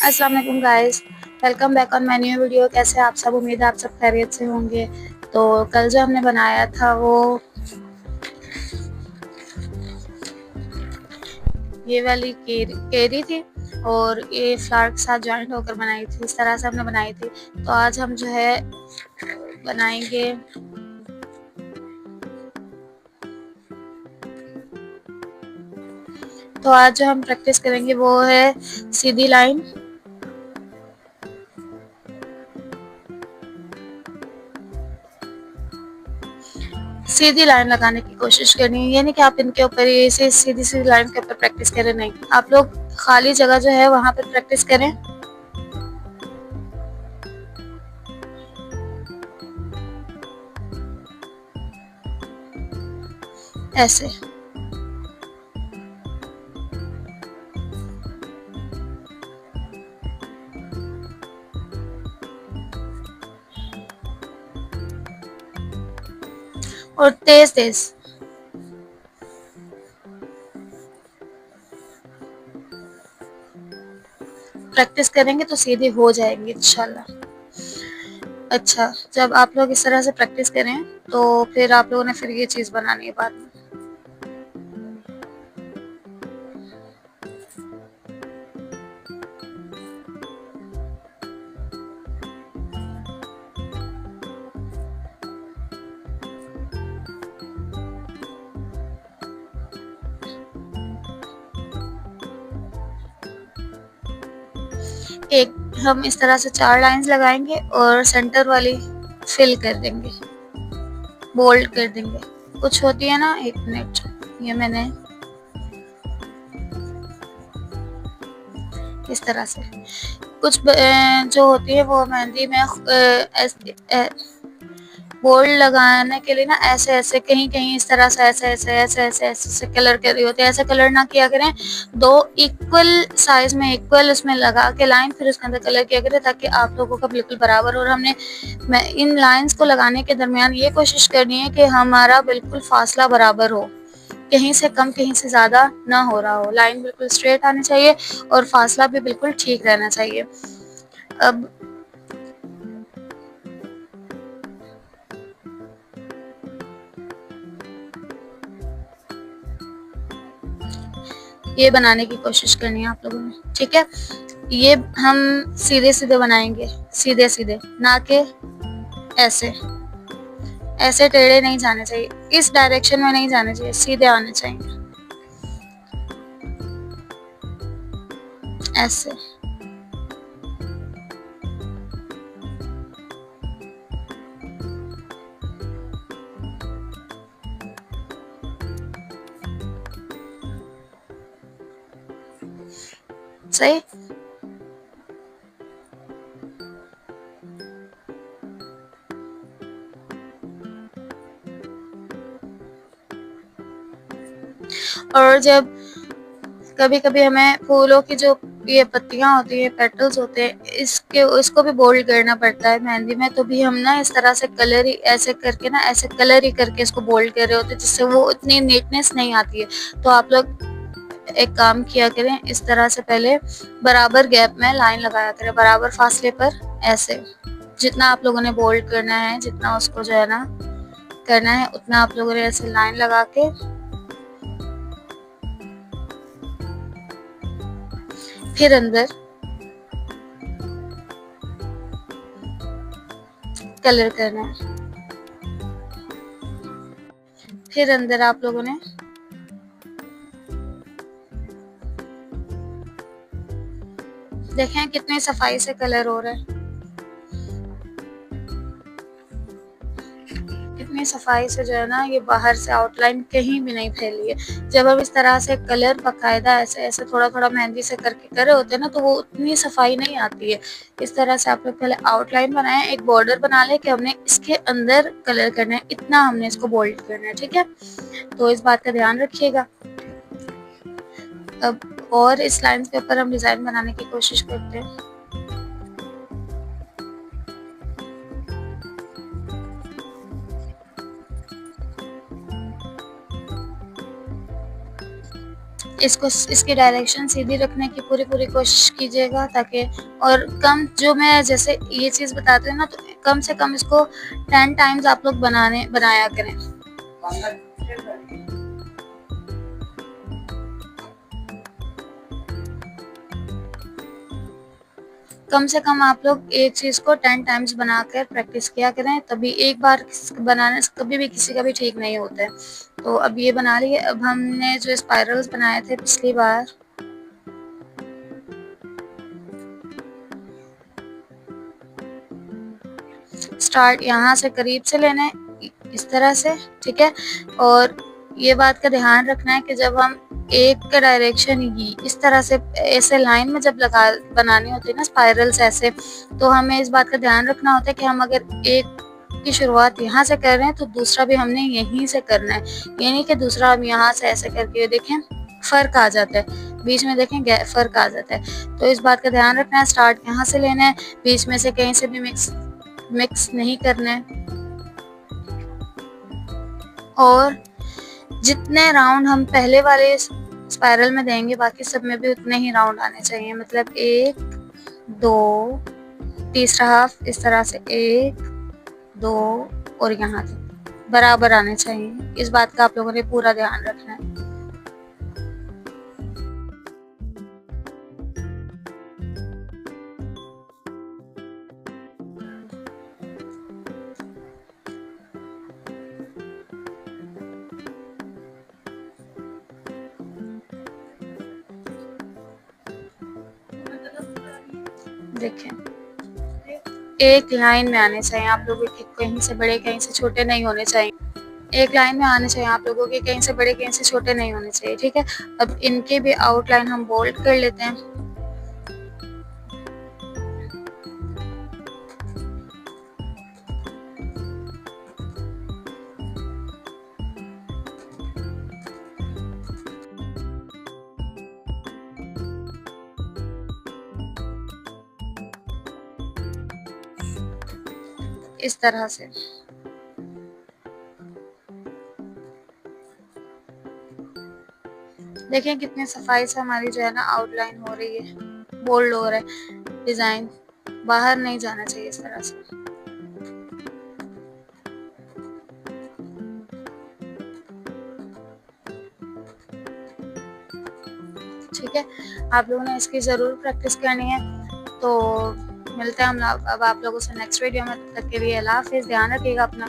अस्सलाम वालेकुम guys, welcome back on my new video. कैसे हैं आप सब? उम्मीद है आप सब खैरियत से होंगे। तो कल जो हमने बनाया था वो ये वाली केरी थी और ये फ्लावर के साथ जॉइंट होकर बनाई थी। इस तरह से हमने बनाई थी। तो आज हम जो है बनाएंगे तो आज जो हम प्रैक्टिस करेंगे वो है सीधी लाइन। सीधी लाइन लगाने की कोशिश करनी है, ये नहीं कि आप इनके ऊपर ऐसे सीधी सीधी लाइन के ऊपर प्रैक्टिस करें, नहीं। आप लोग खाली जगह जो है वहां पर प्रैक्टिस करें। ऐसे और तेज तेज प्रैक्टिस करेंगे तो सीधी हो जाएंगी इंशाल्लाह। अच्छा, जब आप लोग इस तरह से प्रैक्टिस करें तो फिर आप लोगों ने फिर ये चीज़ बनानी है बाद में। एक हम इस तरह से 4 लाइंस लगाएंगे और सेंटर वाली फिल कर देंगे, बोल्ड कर देंगे। कुछ होती है ना, 1 मिनट, ये मैंने इस तरह से कुछ जो होती है वो मेहंदी में बोल्ड लगाने के लिए ना ऐसे ऐसे कहीं कहीं इस तरह से ऐसे ऐसे ऐसे ऐसे ऐसे ऐसे कलर कर रही होती है। ऐसे कलर ना किया करें, 2 इक्वल साइज में इक्वल उसमें लगा के लाइन फिर उसके अंदर कलर किया करें ताकि आप लोगों का बिल्कुल बराबर। और हमने इन लाइंस को लगाने के दरमियान ये कोशिश करनी है कि हमारा बिल्कुल फासला बराबर हो, कहीं से कम कहीं से ज़्यादा ना हो रहा हो। लाइन बिल्कुल स्ट्रेट आनी चाहिए और फासला भी बिल्कुल ठीक रहना चाहिए। अब ये बनाने की कोशिश करनी है आप लोगों ने, ठीक है। ये हम सीधे सीधे बनाएंगे, सीधे सीधे, ना कि ऐसे ऐसे टेढ़े नहीं जाने चाहिए, इस डायरेक्शन में नहीं जाने चाहिए, सीधे आने चाहिए ऐसे। सही। और जब कभी कभी हमें फूलों की जो ये पत्तियां होती है, पेटल्स होते हैं, इसको भी बोल्ड करना पड़ता है मेहंदी में। तो भी हम ना इस तरह से कलर ही ऐसे करके ना, ऐसे कलर ही करके इसको बोल्ड कर रहे होते हैं, जिससे वो इतनी नीटनेस नहीं आती है। तो आप लोग एक काम किया करें, इस तरह से पहले बराबर गैप में लाइन लगाया करें, बराबर फासले पर ऐसे। जितना आप लोगों ने बोल्ड करना है, जितना उसको जो है ना करना है, उतना आप लोगों ने ऐसे लाइन लगा के फिर अंदर कलर करना है। फिर अंदर आप लोगों ने देखें कितनी सफाई से कलर हो रहा है, कितनी सफाई से जो है ना ये बाहर से आउटलाइन कहीं भी नहीं फैली है। जब हम इस तरह से कलर बाकायदा ऐसे ऐसे थोड़ा थोड़ा मेहंदी से करके करे होते हैं ना, तो वो उतनी सफाई नहीं आती है। इस तरह से आप लोग पहले आउटलाइन बनाएं, एक बॉर्डर बना ले कि हमने इसके अंदर कलर करना है, इतना हमने इसको बोल्ड करना है, ठीक है। तो इस बात का ध्यान रखिएगा। अब और इस लाइन के ऊपर हम डिजाइन बनाने की कोशिश करते हैं। इसको इसकी डायरेक्शन सीधी रखने की पूरी कोशिश कीजिएगा, ताकि और कम जो मैं जैसे ये चीज़ बताती हूँ ना, तो कम से कम इसको 10 टाइम्स आप लोग बनाया करें। कम से कम आप लोग एक चीज़ को 10 टाइम्स बनाकर प्रैक्टिस किया करें, तभी एक बार बनाने से कभी भी किसी का भी ठीक नहीं होता है। तो अब ये बना लिए। अब हमने जो स्पाइरल्स बनाए थे पिछली बार, स्टार्ट यहाँ से करीब से लेना है, इस तरह से, ठीक है। और ये बात का ध्यान रखना है कि जब हम एक का डायरेक्शन ही इस तरह से ऐसे लाइन में जब बनानी होती है ना स्पाइरल्स ऐसे, तो हमें इस बात का ध्यान रखना होता है कि हम अगर एक की शुरुआत यहाँ से कर रहे हैं तो दूसरा भी हमने यहीं से करना है, ये नहीं कि दूसरा हम यहाँ से ऐसे करके, देखें फर्क आ जाता है बीच में, देखें फर्क आ जाता है। तो इस बात का ध्यान रखना है, स्टार्ट यहाँ से लेना है, बीच में से कहीं से भी मिक्स नहीं करना है। और जितने राउंड हम पहले वाले स्पाइरल में देंगे बाकी सब में भी उतने ही राउंड आने चाहिए, मतलब 1 2 तीसरा हाफ इस तरह से 1 2 और यहाँ तक बराबर आने चाहिए। इस बात का आप लोगों ने पूरा ध्यान रखना है। देखें एक लाइन में आने चाहिए आप लोगों के, कहीं से बड़े कहीं से छोटे नहीं होने चाहिए। एक लाइन में आने चाहिए आप लोगों के, कहीं से बड़े कहीं से छोटे नहीं होने चाहिए, ठीक है। अब इनके भी आउटलाइन हम बोल्ड कर लेते हैं। इस तरह से देखें कितनी सफाई से हमारी जो है ना आउटलाइन हो रही है, बोल्ड हो रहा है, डिजाइन बाहर नहीं जाना चाहिए इस तरह से। ठीक है, आप लोगों ने इसकी ज़रूर प्रैक्टिस करनी है। तो मिलते हैं हम अब आप लोगों से नेक्स्ट वीडियो में, तब तक के लिए अल्लाह हाफिज़, ध्यान रखिएगा अपना।